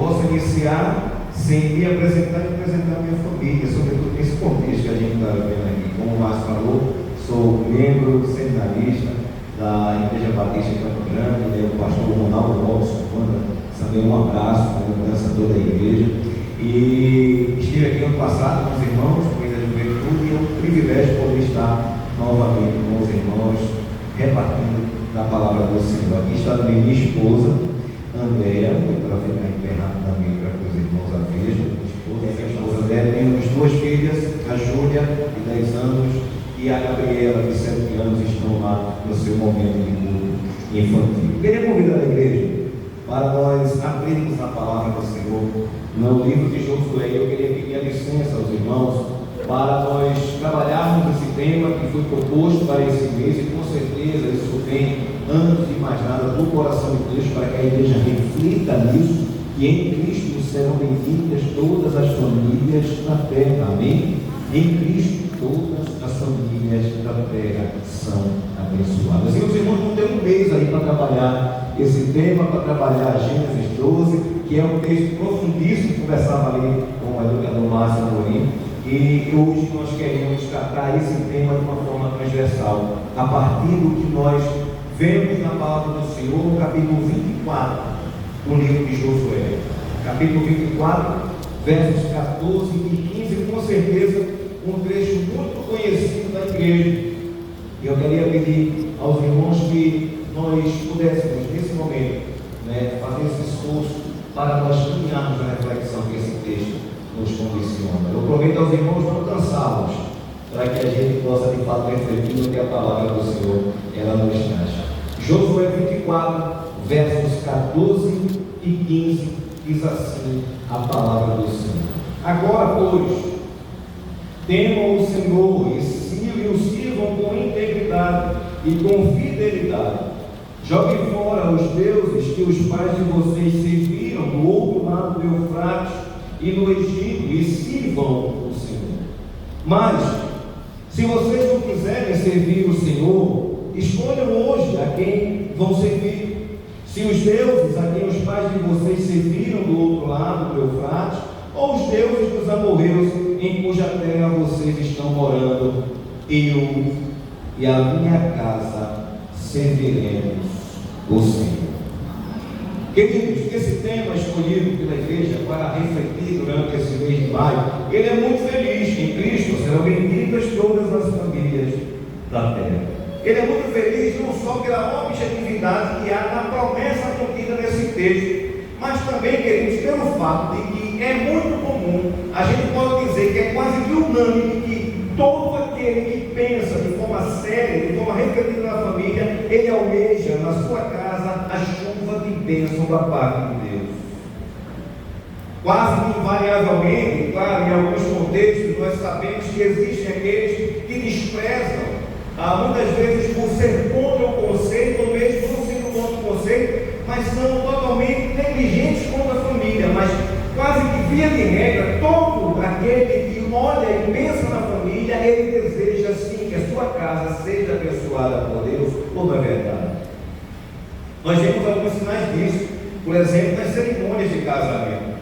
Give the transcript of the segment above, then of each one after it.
posso iniciar sem me apresentar e apresentar a minha família, sobretudo nesse contexto que a gente está vendo aqui. Como o Márcio falou, sou membro seminarista da Igreja Batista de Campo Grande, né? O pastor Ronaldo Robson manda também um abraço para a mudança toda a igreja. E estive aqui ano passado com os irmãos, com a juventude, e é um privilégio poder estar novamente com os irmãos, repartindo da palavra do Senhor. Aqui está também minha esposa, Andréia, para ficar em pé rapidamente para que os irmãos a vejam. Minha esposa Andréia, temos duas filhas, a Júlia, de 10 anos, e a Gabriela, de 7 anos, estão lá no seu momento de culto infantil. Queria convidar a igreja para nós abrirmos a palavra do Senhor no livro de Josué. Eu queria pedir a licença aos irmãos para nós trabalharmos esse tema que foi proposto para esse mês, e com certeza isso vem, antes de mais nada, do coração de Deus, para que a igreja reflita nisso, que em Cristo serão benditas todas as famílias da terra. Amém? Em Cristo todas as famílias da terra são abençoadas. E os irmãos vão ter um mês aí para trabalhar esse tema, para trabalhar Gênesis 12, que é um texto profundíssimo, conversava ali com o educador Márcio Amorim, e hoje nós queremos tratar esse tema de uma forma transversal, a partir do que nós vemos na palavra do Senhor, no capítulo 24 do livro de Josué. Capítulo 24, versos 14 e 15, com certeza um trecho muito conhecido da igreja. E eu queria pedir aos irmãos que nós pudéssemos, nesse momento, fazer esse esforço para nós caminharmos na reflexão que esse texto nos condiciona. Eu prometo aos irmãos não cansá-los, para que a gente possa de fato refletir no que a palavra do Senhor ela nos traz. Josué 24, versos 14 e 15, diz assim a palavra do Senhor: Agora, pois, temam o Senhor e o sirvam com integridade e com fidelidade. Joguem fora os deuses que os pais de vocês serviram do outro lado do Eufrates e no Egito, e sirvam o Senhor. Mas, se vocês não quiserem servir o Senhor, escolham hoje a quem vão servir. Se os deuses a quem os pais de vocês serviram do outro lado do Eufrates, ou os deuses dos amorreus em cuja terra vocês estão morando, eu e a minha casa serviremos o Senhor. Queridos, esse tema escolhido pela igreja para refletir durante esse mês de maio, ele é muito feliz. Em Cristo serão benditas todas as famílias da terra. Ele é muito feliz não só pela objetividade que há na promessa contida nesse texto, mas também, queridos, pelo fato de que é muito comum, a gente pode dizer que é quase que unânime, que todo aquele que pensa de forma séria, de forma refletida na família, ele almeja na sua casa a chuva de bênção da parte de Deus. Quase que invariavelmente, claro, em alguns contextos, nós sabemos que existem aqueles que desprezam, muitas vezes por ser contra o conceito, ou mesmo não sendo contra o conceito, mas são totalmente negligentes contra a família. Mas quase que via de regra, todo aquele que olha e pensa na família, ele deseja sim que a sua casa seja abençoada por Deus, ou não é verdade? Nós vemos alguns sinais disso, por exemplo, nas cerimônias de casamento.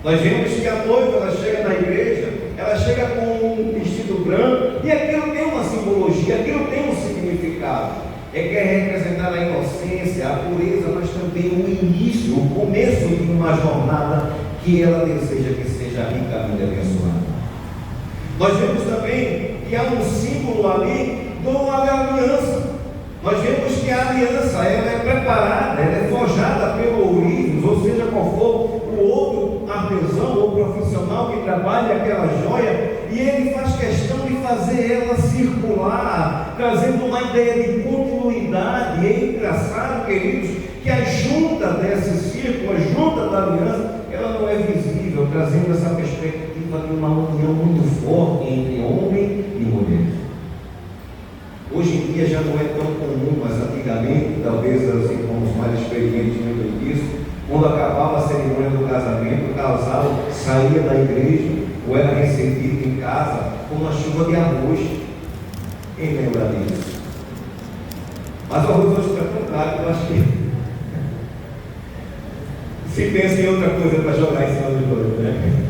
Nós vemos que a noiva, ela chega na igreja, ela chega com um vestido branco, e aquilo tem uma simbologia, aquilo tem um significado. Quer representar a inocência, a pureza, mas também o início, o começo de uma jornada que ela deseja que seja ricamente abençoada. Nós vemos também que há um símbolo ali da aliança. Nós vemos que a aliança ela é preparada, ela é forjada pelo ourives, ou seja, qual for o outro artesão ou profissional que trabalha aquela joia, e ele faz questão de fazer ela circular, trazendo uma ideia de continuidade. E é engraçado, queridos, que a junta desse círculo, a junta da aliança, ela não é visível, trazendo essa perspectiva de uma união muito forte entre homem e mulher. Hoje em dia já não é tão comum, mas antigamente, talvez os irmãos mais experientes lembram disso, quando acabava a cerimônia do casamento, o casal saía da igreja ou era recebido em casa com uma chuva de arroz. Quem lembra disso? Mas o arroz hoje está tão caro que eu acho que se pensa em outra coisa para jogar em cima dos dois, né?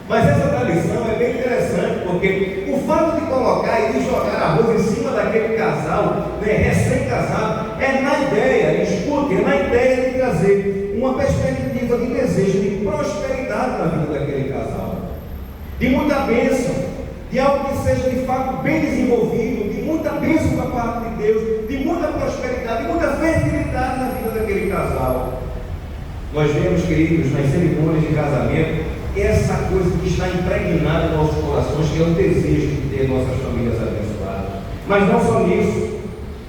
Mas essa tradição é bem interessante, porque o fato de colocar e de jogar arroz em cima daquele casal, né, recém-casado, é na ideia, escute, é na ideia de trazer uma perspectiva de desejo de prosperidade na vida daquele casal, de muita bênção, de algo que seja de fato bem desenvolvido, de muita bênção da parte de Deus, de muita prosperidade, de muita fertilidade na vida daquele casal. Nós vemos, queridos, nas cerimônias de casamento, essa coisa que está impregnada em nossos corações, que é o desejo de ter nossas famílias abençoadas. Mas não só nisso,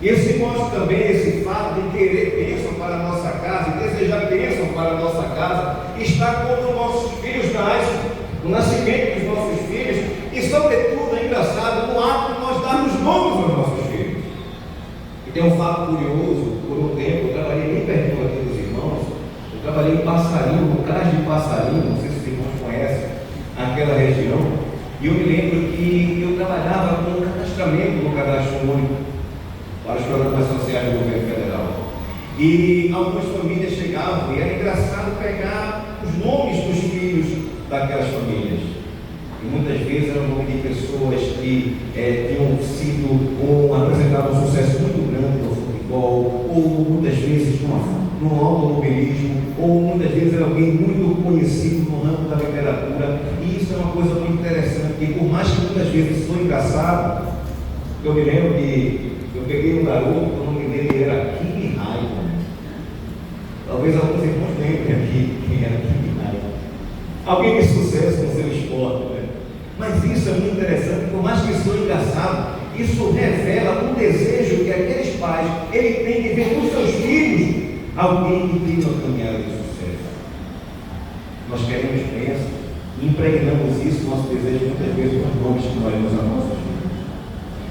isso mostra também esse fato de querer bênção para a nossa casa e desejar bênção para a nossa casa, está quando nossos filhos nascem, no nascimento dos nossos filhos, e sobretudo, é engraçado, no ato de nós darmos nomes aos nossos filhos. E tem um fato curioso, por um tempo, eu trabalhei bem perto aqui dos irmãos, eu trabalhei em Passarinho, no Cais de Passarinho, não sei se os irmãos conhecem aquela região, e eu me lembro que eu trabalhava com um cadastramento no cadastro único para os programas sociais do governo federal. E algumas famílias chegavam, e era engraçado pegar os nomes dos filhos daquelas famílias. E muitas vezes era o nome de pessoas que tinham sido ou apresentavam um sucesso muito grande no futebol, ou muitas vezes no automobilismo, ou muitas vezes era alguém muito conhecido no ramo da literatura. E isso é uma coisa muito interessante, porque por mais que muitas vezes isso foi engraçado, eu me lembro que eu peguei um garoto, o nome dele era Kimi Raikkonen. Talvez alguns irmãos lembrem aqui quem era Kimi Raikkonen. Alguém de sucesso no seu esporte, né? Mas isso é muito interessante, por mais que isso seja engraçado, isso revela um desejo que aqueles pais têm de ver nos seus filhos alguém que tem uma caminhada de sucesso. Nós queremos bênção e impregnamos isso, nosso desejo, muitas vezes, com os nomes que nós damos a nossos filhos.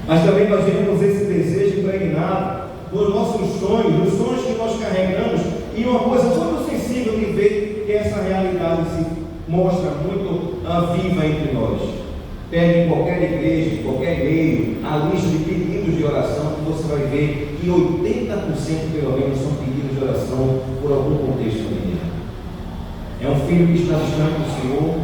Mas também nós vemos esse desejo impregnado nos nossos sonhos, nos sonhos que nós carregamos, e uma coisa muito sensível de ver que essa realidade se mostra muito viva entre nós. Pegue em qualquer igreja, em qualquer meio, a lista de pedidos de oração, que você vai ver que 80% pelo menos são pedidos de oração por algum contexto familiar. É um filho que está distante do Senhor,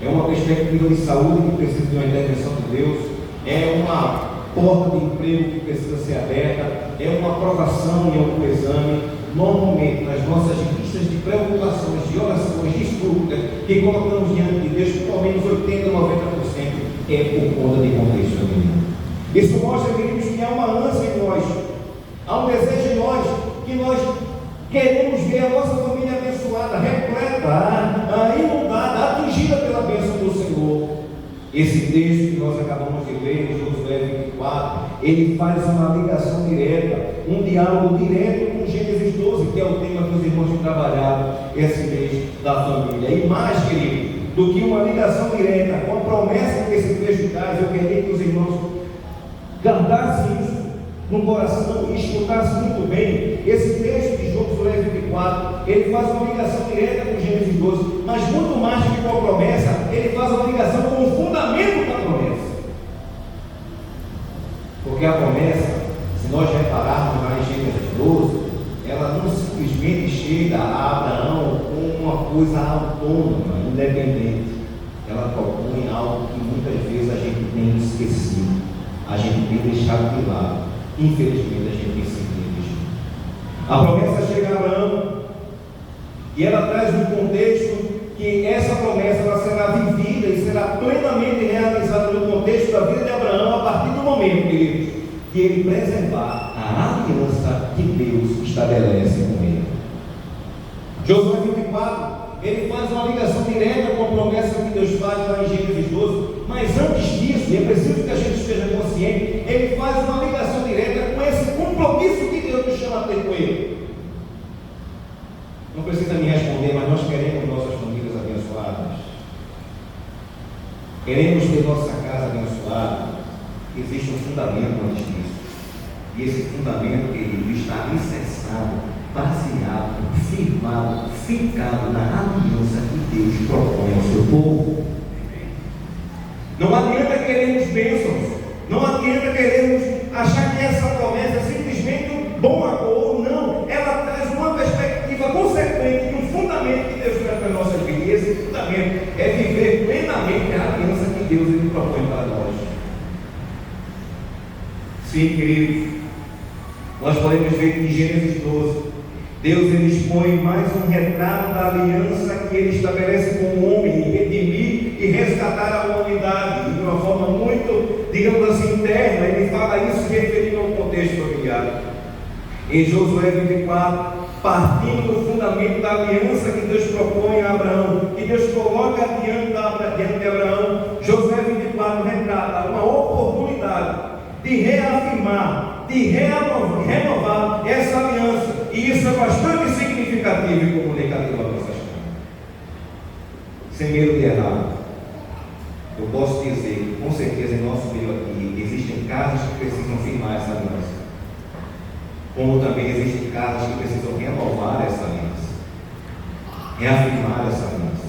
é uma perspectiva de saúde que precisa de uma intervenção de Deus, é uma porta de emprego que precisa ser aberta, é uma aprovação em algum exame. Normalmente, nas nossas listas de preocupações, de orações, de súplicas que colocamos diante de Deus, pelo menos 80% a 90% é por conta de contexto familiar. Isso mostra, queridos, que há uma ânsia em nós, há um desejo em nós, que nós queremos ver a nossa família abençoada, repleta, inundada, atingida pela bênção do Senhor. Esse texto que nós acabamos de ler em Josué 24, ele faz uma ligação direta, um diálogo direto com Gênesis 12, que é o tema que os irmãos têm trabalhado esse mês da família. E mais, querido, do que uma ligação direta com a promessa que esse texto traz, eu queria que os irmãos guardassem isso no coração e escutassem muito bem. Esse texto de Josué 24, ele faz uma ligação direta com Gênesis 12, mas muito mais do que com a promessa, ele faz uma ligação com o fundamento da promessa. Porque a promessa, se nós repararmos lá em Gênesis 12, ela não simplesmente chega a Abraão com uma coisa autônoma, independente. Ela propõe algo que muitas vezes a gente tem esquecido, a gente tem deixado de lado. Infelizmente a gente tem seguido. A promessa chega a Abraão e ela traz um contexto que essa promessa ela será vivida e será plenamente realizada no contexto da vida de Abraão a partir do momento, queridos, que ele preservar a aliança que Deus estabelece com ele. Josué 24, ele faz uma ligação direta com a promessa que Deus faz lá em Gênesis 12, mas antes disso, e é preciso que a gente esteja consciente, ele faz uma ligação direta com esse compromisso que Deus nos chama a ter com ele. Não precisa me responder, mas nós queremos nossas famílias abençoadas, queremos ter nossa casa abençoada. Existe um fundamento antes disso, e esse fundamento, querido, está alicerçado, baseado, firmado, fincado na aliança que Deus propõe ao seu povo. Não adianta querermos bênçãos, não adianta querermos achar que essa promessa é simplesmente um bom acordo, não, ela traz uma perspectiva consequente casamento, é viver plenamente a aliança que Deus ele propõe para nós. Sim, queridos, nós podemos ver que em Gênesis 12, Deus ele expõe mais um retrato da aliança que ele estabelece com o homem, em redimir e resgatar a humanidade, de uma forma muito, digamos assim, interna. Ele fala isso se referindo ao contexto familiar. Em Josué 24, partindo do fundamento da aliança que Deus propõe a Abraão, que Deus coloca diante de Abraão, Josué 24 retrata uma oportunidade de reafirmar, de renovar essa aliança, e isso é bastante significativo e comunicativo a nossas casas. Sem medo de errar, eu posso dizer, com certeza, em nosso meio aqui, existem casas que precisam firmar essa aliança, como também existem casas que precisam renovar essa aliança, reafirmar essa aliança.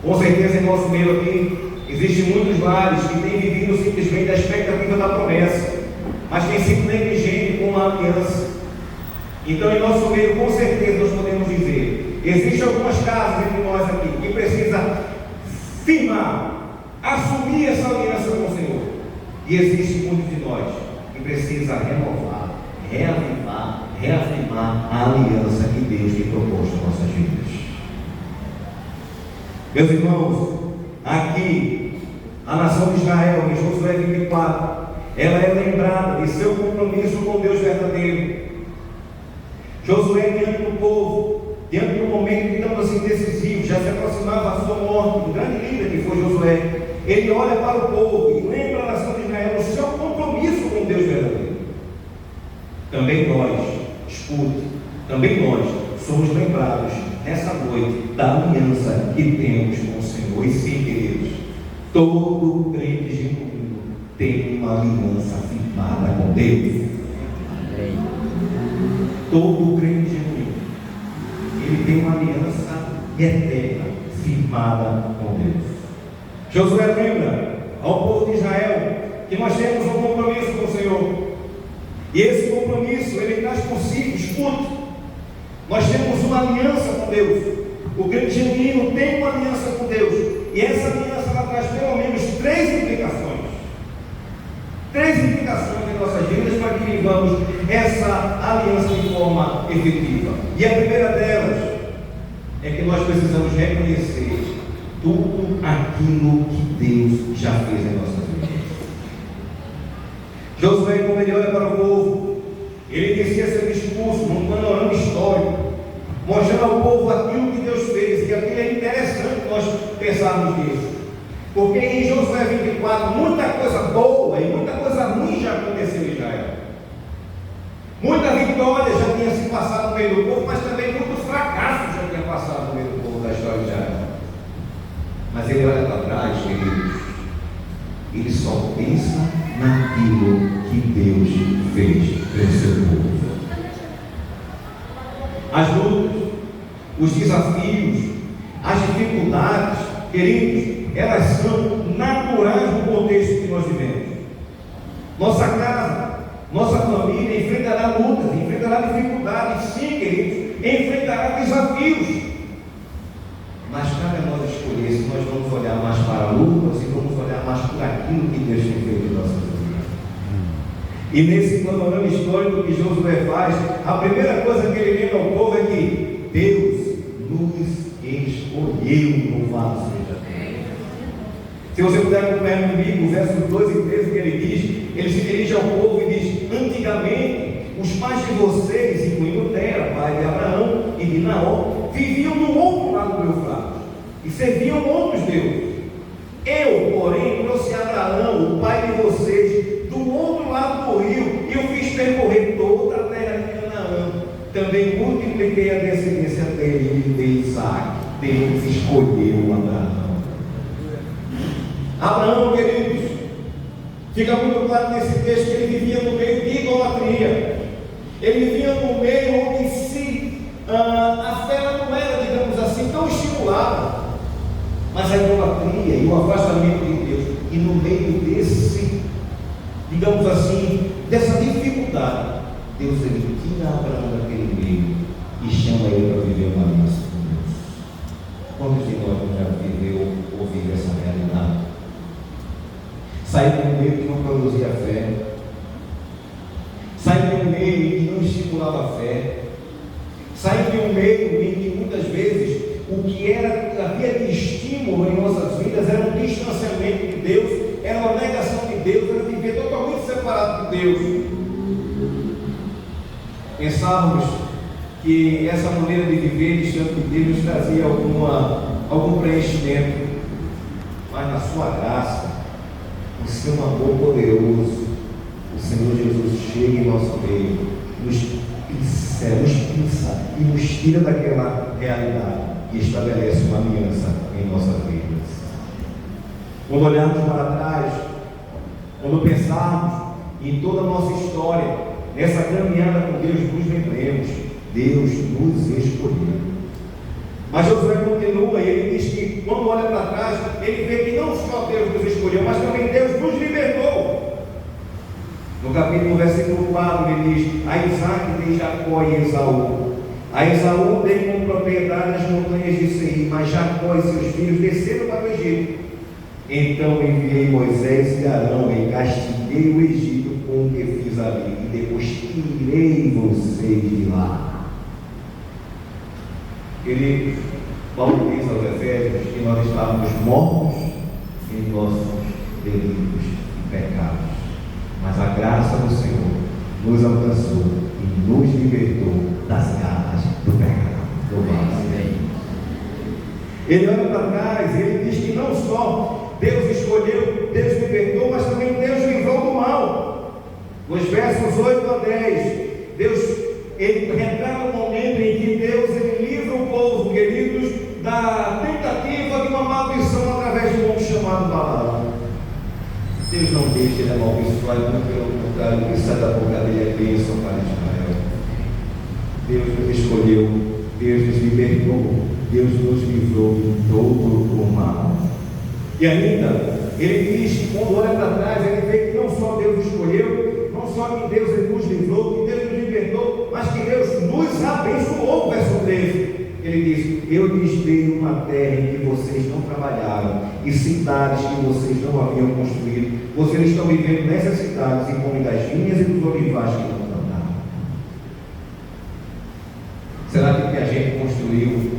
Com certeza, em nosso meio aqui, existem muitos lares que têm vivido simplesmente a expectativa da promessa, mas têm sido negligentes com a aliança. Então, em nosso meio, com certeza, nós podemos dizer, existem algumas casas entre nós aqui que precisam firmar, assumir essa aliança com o Senhor, e existem muitos de nós que precisam renovar, reavivar, reafirmar a aliança que Deus tem proposto em nossas vidas. Meus irmãos, aqui, a nação de Israel, em Josué 24, ela é lembrada de seu compromisso com Deus verdadeiro. Josué, diante do povo, diante do momento, digamos assim, decisivo, já se aproximava a sua morte, um grande líder que foi Josué. Ele olha para o povo e lembra a nação de Israel o seu compromisso com Deus verdadeiro. Também nós, escute, também nós somos lembrados nessa noite da aliança que temos com o Senhor. E sim, queridos, todo crente genuíno tem uma aliança firmada com Deus. Todo crente genuíno, ele tem uma aliança eterna firmada com Deus. Josué lembra ao povo de Israel que nós temos um compromisso com o Senhor, e esse compromisso ele traz consigo, escute, nós temos uma aliança com Deus. O crente genuíno tem uma aliança com Deus, e essa aliança ela traz pelo menos três implicações em nossas vidas para que vivamos essa aliança de forma efetiva. E a primeira delas é que nós precisamos reconhecer tudo aquilo que Deus já fez em nossas vidas. Josué, quando ele olha para o povo, ele inicia seu discurso num panorama histórico, mostrando ao povo aquilo que Deus fez, e aquilo é interessante nós pensarmos nisso. Porque em Josué 24, muita coisa boa e muita coisa ruim já aconteceu em Israel. Muita vitória já tinha se passado no meio do povo, mas também muitos fracassos já tinha passado no meio do povo da história de Israel. Mas ele olha para trás, queridos, ele só pensa naquilo que Deus fez pelo seu povo. As lutas, os desafios, as dificuldades, queridos, elas são naturais no contexto que nós vivemos. Nossa casa, nossa família enfrentará lutas, enfrentará dificuldades, sim, queridos, enfrentará desafios. Mas cabe a nós escolher se nós vamos olhar mais para a luta ou se vamos olhar mais por aquilo que Deus tem feito em nossas vidas. E nesse panorama histórico que Josué faz, a primeira coisa que ele lembra ao povo é que Deus nos escolheu, louvado seja Deus. Se você puder acompanhar comigo, os versos 2 e 13 que ele diz, ele se dirige ao povo e diz: antigamente, os pais de vocês, incluindo Tera, pai de Abraão e de Naor, viviam do outro lado do Eufrates e serviam outros deuses. Eu, porém, trouxe Abraão, o pai de vocês, do outro lado do rio, e eu fiz percorrer toda a terra de Canaã. Também multipliquei a descendência dele e de Isaac. Deus escolheu Abraão. Abraão, queridos, fica muito claro nesse texto que ele vivia no meio de idolatria. Ele vivia no meio onde a fé não era, digamos assim, tão estimulada. Mas a idolatria e o afastamento de Deus, e no meio desse, digamos assim, dessa dificuldade, Deus ele tira Abraão daquele meio e chama ele para viver uma aliança com Deus. Quantos saí de um meio que não produzia fé, saí de um meio que não estimulava a fé, saí de um meio em que muitas vezes o que havia de estímulo em nossas vidas era um distanciamento de Deus, era uma negação de Deus, era viver totalmente separado de Deus. Pensávamos que essa maneira de viver distante de Deus nos trazia algum preenchimento, mas na sua graça, no seu amor poderoso, o Senhor Jesus chega em nosso meio, nos pinça e nos tira daquela realidade e estabelece uma aliança em nossas vidas. Quando olharmos para trás, quando pensarmos em toda a nossa história, nessa caminhada com Deus, nos lembremos, Deus nos escolheu. Mas Josué continua e ele diz que quando olha para trás, ele vê que não só Deus nos escolheu, mas também Deus nos libertou. No capítulo, versículo 4, ele diz: a Isaac dei Jacó e Esaú. A Esaú dei como propriedade as montanhas de Seir, mas Jacó e seus filhos desceram para o Egito. Então enviei Moisés e Arão e castiguei o Egito com o que fiz ali, e depois tirei vocês de lá. Ele, Paulo diz aos Efésios que nós estávamos mortos em nossos delitos e pecados, mas a graça do Senhor nos alcançou e nos libertou das garras do pecado. Ele olha para trás e ele diz que não só Deus escolheu, Deus libertou, mas também Deus livrou do mal. Nos versos 8 a 10, Deus, ele retrata o momento em que Deus livra o povo, queridos, da tentativa de uma maldição através de um homem chamado Balaão. Deus não deixa ele amaldiçoar, muito pelo contrário, que sai da boca dele é bênção para Israel. Deus nos escolheu, Deus nos libertou, Deus nos livrou de todo o mal. E ainda, ele diz que quando olha para trás, ele vê que não só Deus escolheu, não só que Deus nos livrou, que Deus nos libertou, mas que Deus nos abençoou. Verso 13, ele diz: eu lhes dei uma terra em que vocês não trabalharam, e cidades que vocês não haviam construído. Vocês estão vivendo nessas cidades e comem das vinhas e dos olivais que não plantaram. Será que o que a gente construiu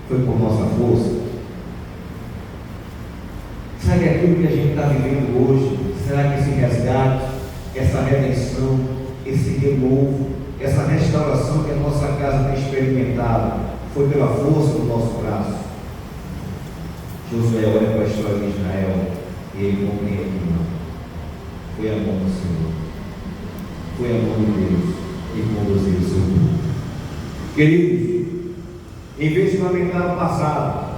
foi por nossa força? Será que aquilo que a gente está vivendo hoje, será que esse resgate, essa redenção, esse renovo, essa restauração que a nossa casa tem experimentado, foi pela força do nosso braço? Josué olha para a história de Israel e ele compreende que não. Foi a mão do Senhor, foi a mão de Deus que conduziu o seu povo. Queridos, em vez de lamentar o passado,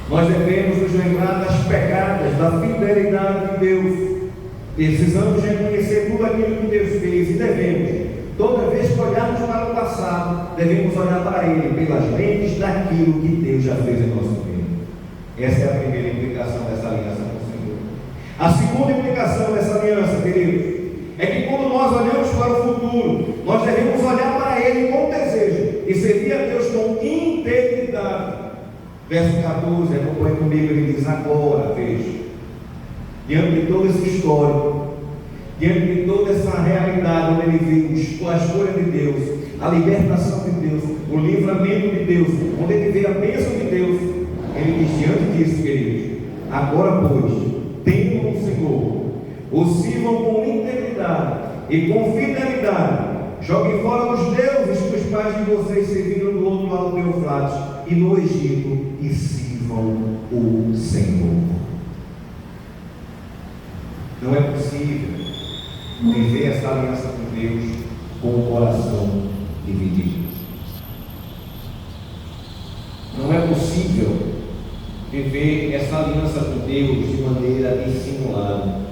nós devemos nos lembrar das pegadas, da fidelidade de Deus. Precisamos reconhecer tudo aquilo que Deus fez e devemos, toda vez que olharmos para o passado, devemos olhar para Ele pelas lentes daquilo que Deus já fez em nosso meio. Essa é a primeira implicação dessa aliança com o Senhor. A segunda implicação dessa aliança, queridos, é que quando nós olhamos para o futuro, nós devemos olhar para Ele com desejo e servir a Deus com integridade. Verso 14, acompanhe comigo, ele diz: agora, veja, diante de todo esse histórico, diante de toda essa realidade onde ele viu a escolha de Deus, a libertação de Deus, o livramento de Deus, onde ele vê a bênção de Deus, ele diz: diante disso, queridos, agora pois, temam o Senhor, o sirvam com integridade e com fidelidade, joguem fora os deuses que os pais de vocês serviram do outro lado do Eufrates e no Egito, e sirvam o Senhor. Não é possível viver essa aliança com Deus com o coração dividido. Não é possível viver essa aliança com Deus de maneira dissimulada.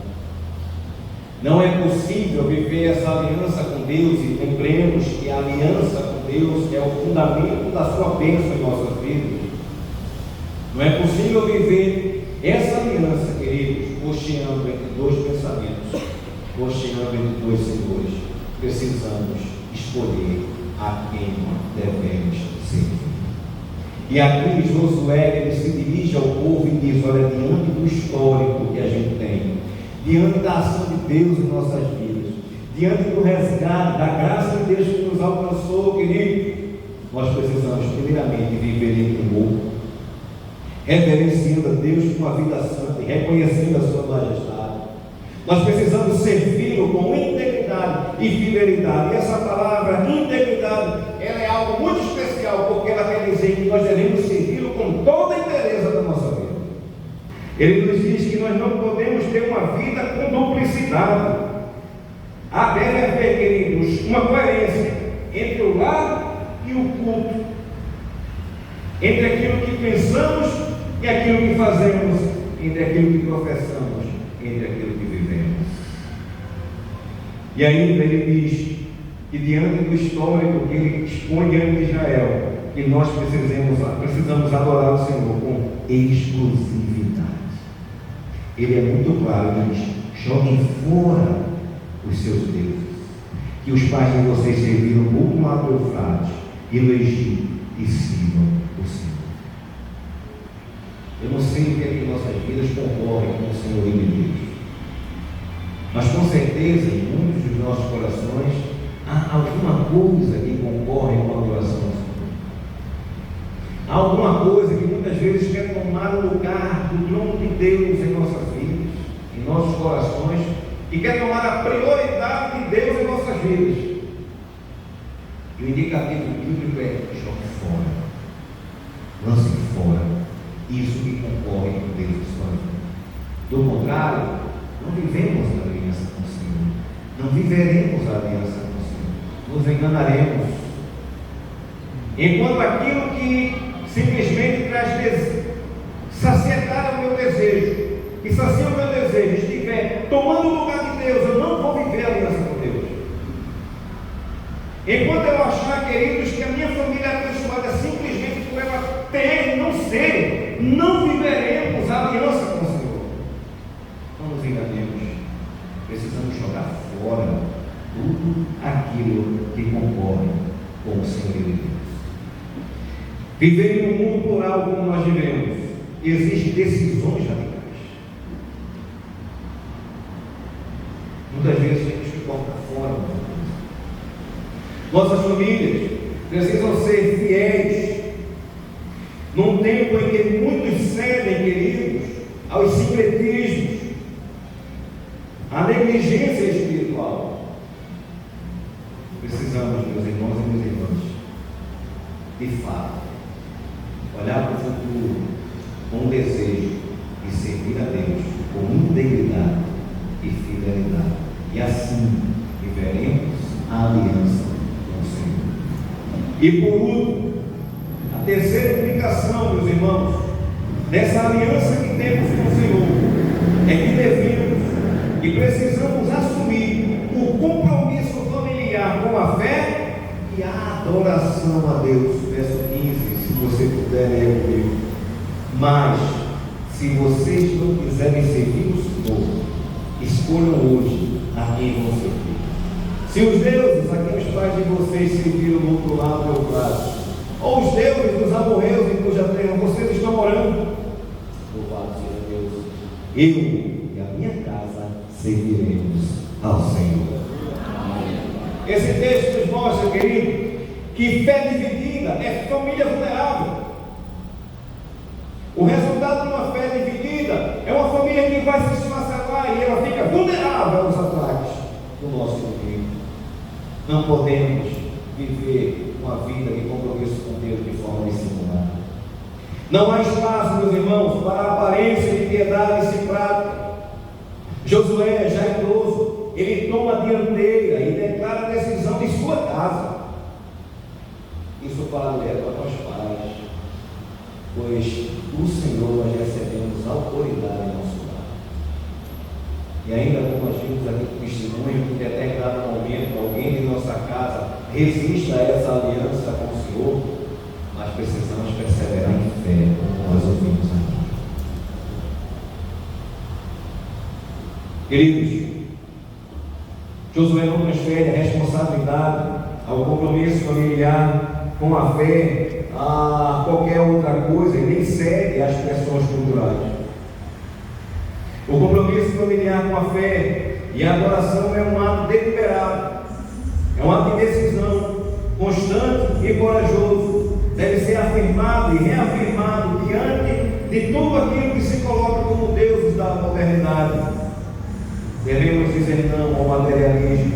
Não é possível viver essa aliança com Deus, e lembremos que a aliança com Deus é o fundamento da sua bênção em nossas vidas. Não é possível viver essa aliança, queridos, cocheando entre dois pensamentos, cocheando entre dois senhores. Precisamos escolher a quem devemos servir. E aqui Josué, ele se dirige ao povo e diz: olha, diante do histórico que a gente tem, diante da ação de Deus em nossas vidas, diante do resgate, da graça de Deus que nos alcançou, querido, nós precisamos primeiramente viver em temor, reverenciando a Deus com a vida santa e reconhecendo a sua majestade. Nós precisamos servi-lo com integridade e fidelidade. E essa palavra integridade, ela é algo muito especial, porque ela quer dizer que nós devemos servi-lo com toda a inteireza da nossa vida. Ele nos diz que nós não podemos ter uma vida com duplicidade. Deve haver, queridos, uma coerência entre o lar e o culto, entre aquilo que pensamos e aquilo que fazemos, entre aquilo que professamos, entre aquilo que vivemos. E ainda ele diz que diante do histórico que ele expõe diante de Israel, que nós precisamos adorar o Senhor com exclusividade. Ele é muito claro, ele diz: joguem fora os seus deuses, que os pais de vocês serviram muito lá do Eufrates e no Egito, e sirvam o Senhor. Eu não sei o que é que nossas vidas concorrem com o Senhor de Deus, mas com certeza em muitos dos nossos corações há alguma coisa que concorre com a adoração ao Senhor. Há alguma coisa que muitas vezes quer tomar o lugar do trono de Deus em nossas vidas, em nossos corações, e quer tomar a prioridade de Deus em nossas vidas. E o indicativo bíblico é: jogue fora, lance fora isso que concorre com Deus em sua vida. Do contrário, não vivemos a aliança com o Senhor, não viveremos a aliança com o Senhor, nos enganaremos. Enquanto aquilo que simplesmente traz saciedade ao meu desejo, e sacia o meu desejo, estiver tomando o lugar de Deus, eu não vou viver a aliança com Deus. Enquanto eu achar, queridos, que a minha família é abençoada simplesmente por ela ter e não ser, não viveremos a aliança com o Senhor. Não nos enganemos. Precisamos jogar fora tudo aquilo que concorre com o Senhor de Deus. Viver em um mundo plural como nós vivemos, exige decisões radicais. Muitas vezes temos que colocar fora. Nossas famílias precisam ser fiéis. Num tempo em que muitos cedem, queridos, aos sincretismos, à negligência espiritual, precisamos, meus irmãos e minhas irmãs, de fato, olhar para o futuro com desejo de servir a Deus com integridade e fidelidade, e assim viveremos a aliança com o Senhor. E por último, a terceira implicação, meus irmãos, dessa aliança que temos com o Senhor, é que devemos e precisamos assumir o compromisso familiar com a fé e a adoração a Deus. Verso 15, se você puder ler comigo. Mas, se vocês não quiserem servir o Senhor, escolham hoje a quem vão servir. Se os deuses a quem os pais de vocês serviram no outro lado do Eufrates, ou os deuses dos amorreus em cuja terra vocês estão morando, louvado seja Deus, eu e a minha casa serviremos ao Senhor. Esse texto nos mostra, querido, que fé dividida é família vulnerável. O resultado de uma fé dividida é uma família que vai se esfacelar e ela fica vulnerável aos ataques do nosso inimigo. Não podemos viver uma vida de compromisso com Deus de forma dissimulada. Não há espaço, meus irmãos, para a aparência de piedade sem prática. Josué, já idoso, ele toma a dianteira e declara a decisão de sua casa. Isso para alerta para os pais, pois do Senhor nós recebemos autoridade em nosso lar. E ainda como nós vimos aqui com testemunho, que em determinado momento alguém de nossa casa resista a essa aliança com o Senhor, nós precisamos perseverar em fé, como nós ouvimos aqui. Queridos, Josué não transfere a responsabilidade ao compromisso familiar com a fé a qualquer outra coisa e nem cede às pressões culturais. O compromisso familiar com a fé e a adoração é um ato deliberado, é um ato de decisão constante e corajoso. Deve ser afirmado e reafirmado diante de tudo aquilo que se coloca como deuses da modernidade. Devemos dizer não ao materialismo,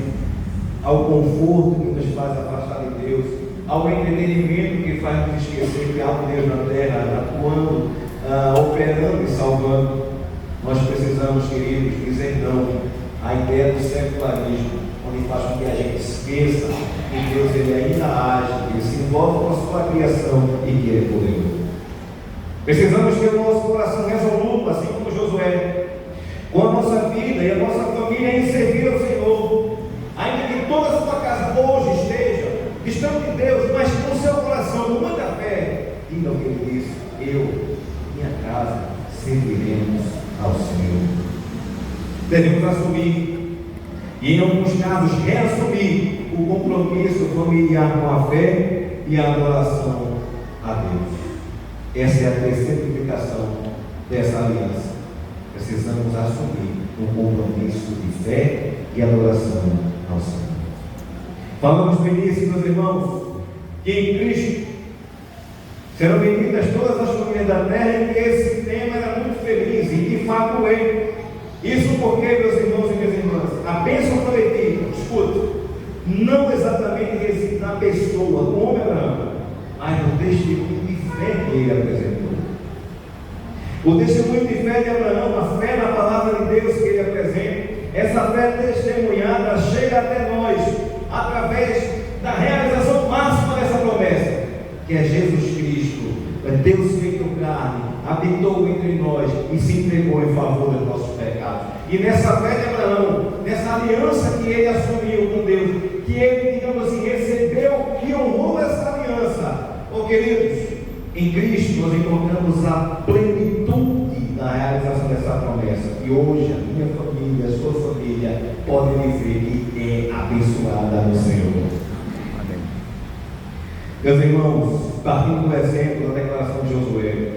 ao conforto que nos faz afastar de Deus, ao entretenimento que faz nos esquecer que há um Deus na terra, atuando, operando e salvando. Nós precisamos, queridos, dizer não à ideia do secularismo, onde faz com que a gente esqueça que Deus ele ainda age, ele se envolve com a sua criação e que ele é poderoso. Precisamos ter o nosso coração resoluto, assim como Josué, com a nossa vida e a nossa família em servir ao Senhor, ainda que toda a sua casa hoje esteja distante de Deus, mas com o seu coração, com muita fé, diga o que ele disse: eu, minha casa, serviremos ao Senhor. Devemos assumir, e em alguns casos reassumir, o compromisso familiar com a fé e a adoração a Deus. Essa é a terceira implicação dessa aliança. Precisamos assumir um compromisso de fé e adoração ao Senhor. Falamos no início, meus irmãos, que em Cristo serão benditas todas as famílias da terra, e que esse tema era muito feliz, e de fato é. Isso porque, meus irmãos e minhas irmãs, a bênção coletiva, escuta, não exatamente reside na pessoa do homem Abraão, mas no testemunho de fé que ele apresentou. O testemunho de fé de Abraão, a fé na palavra de Deus que ele apresenta, essa fé testemunhada chega até nós através da realização máxima dessa promessa, que é Jesus Cristo, é Deus feito carne, habitou entre nós e se entregou em favor dos nossos pecados. E nessa fé de Abraão, nessa aliança que ele assumiu com Deus, que ele, digamos assim, recebeu e honrou essa aliança, queridos, em Cristo nós encontramos a plenitude da realização dessa promessa. E hoje a minha família, a sua família, podem dizer que é abençoada no Senhor. Amém. Meus irmãos, partindo do exemplo da declaração de Josué,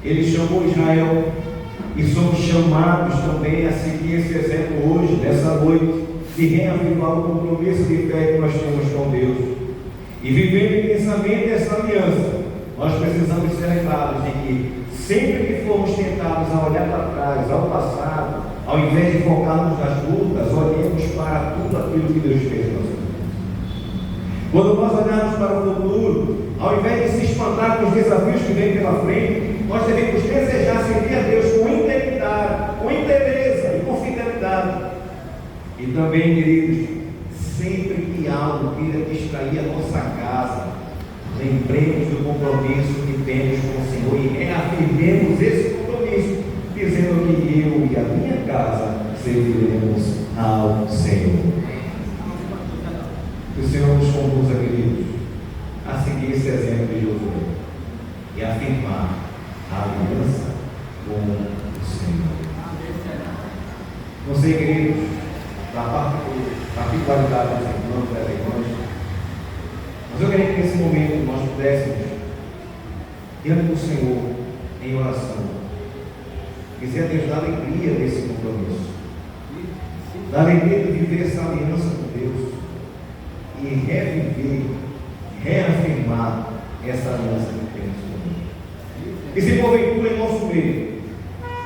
ele chamou Israel, e somos chamados também a seguir esse exemplo hoje, nessa noite, de reafirmar o compromisso de fé que nós temos com Deus. E vivendo intensamente essa aliança, nós precisamos ser lembrados de que sempre que formos tentados a olhar para trás, ao passado, ao invés de focarmos nas lutas, olhemos para tudo aquilo que Deus fez em nossa vida. Quando nós olharmos para o futuro, ao invés de se espantar com os desafios que vêm pela frente, nós devemos desejar servir a Deus com integridade, com inteireza e com fidelidade. E também, queridos, sempre que algo queira distrair a nossa casa, lembremos do compromisso que temos com o Senhor e reafirmemos esse compromisso, dizendo que eu e a minha casa serviremos ao Senhor. Que o Senhor nos conduza, queridos, a seguir esse exemplo de Josué e afirmar a aliança com o Senhor. Não sei, queridos, da particularidade dos irmãos e das irmãs, mas eu queria que nesse momento nós pudéssemos, diante do Senhor, em oração, dizer a Deus da alegria desse compromisso, da alegria de viver essa aliança com Deus e reviver, reafirmar essa aliança que temos com Deus. E se porventura em nosso meio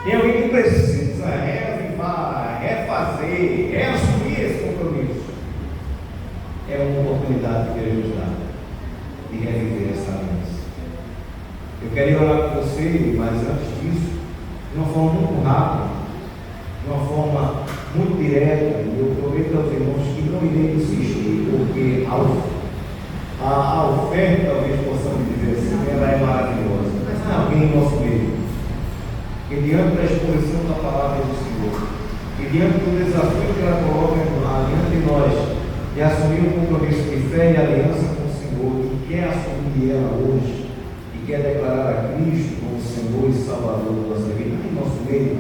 tem alguém que precisa reavivar, refazer, reassumir esse compromisso, é uma oportunidade que Deus nos dá de reviver essa aliança. Eu queria orar com você, mas antes disso, de uma forma muito rápida, de uma forma muito direta, eu prometo aos irmãos que não irei insistir, porque a oferta, talvez possamos dizer assim, ela é maravilhosa, mas há alguém em nosso meio que, diante da exposição da palavra do Senhor e diante do desafio que ela coloca diante de nós de assumir um compromisso de fé e aliança com o Senhor, e quer assumir ela hoje e quer declarar a Cristo como Senhor e Salvador da nossa vida, em nosso meio,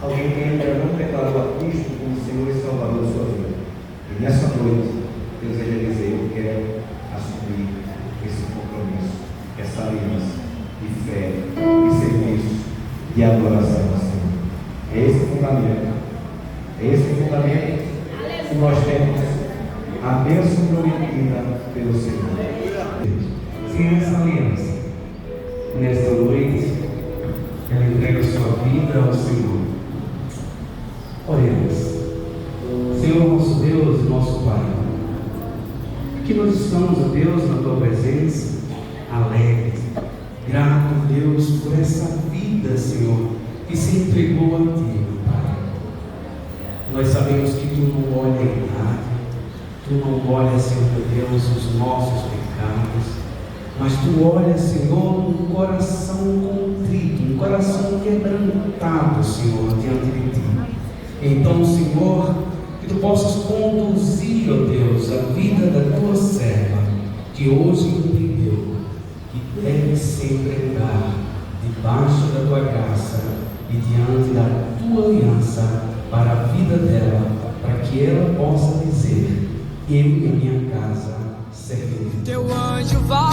alguém que ainda não declarou a Cristo como Senhor e Salvador da sua vida, e nessa noite deseja dizer: eu quero assumir esse compromisso, essa aliança de fé, de serviço, de adoração ao Senhor. É esse fundamento. É esse fundamento que nós temos a bênção prometida pelo Senhor. Sem essa aliança, nesta noite, ela entrega a sua vida ao Senhor. Oremos. Senhor, nosso Deus e nosso Pai, aqui nós estamos, ó Deus, na Tua presença, alegres, grato, Deus, por essa vida, Senhor, que se entregou a Ti, meu Pai. Nós sabemos que Tu não olha a idade, Tu não olha, Senhor Deus, os nossos pecados, mas Tu olha, Senhor, um coração contrito, um coração quebrantado, Senhor, diante de Ti. Então, Senhor, que Tu possas conduzir, ó Deus, a vida da Tua serva, que hoje entendeu que deve sempre andar debaixo da Tua graça e diante da Tua aliança para a vida dela, para que ela possa dizer: eu e a minha casa serviremos. Teu anjo vai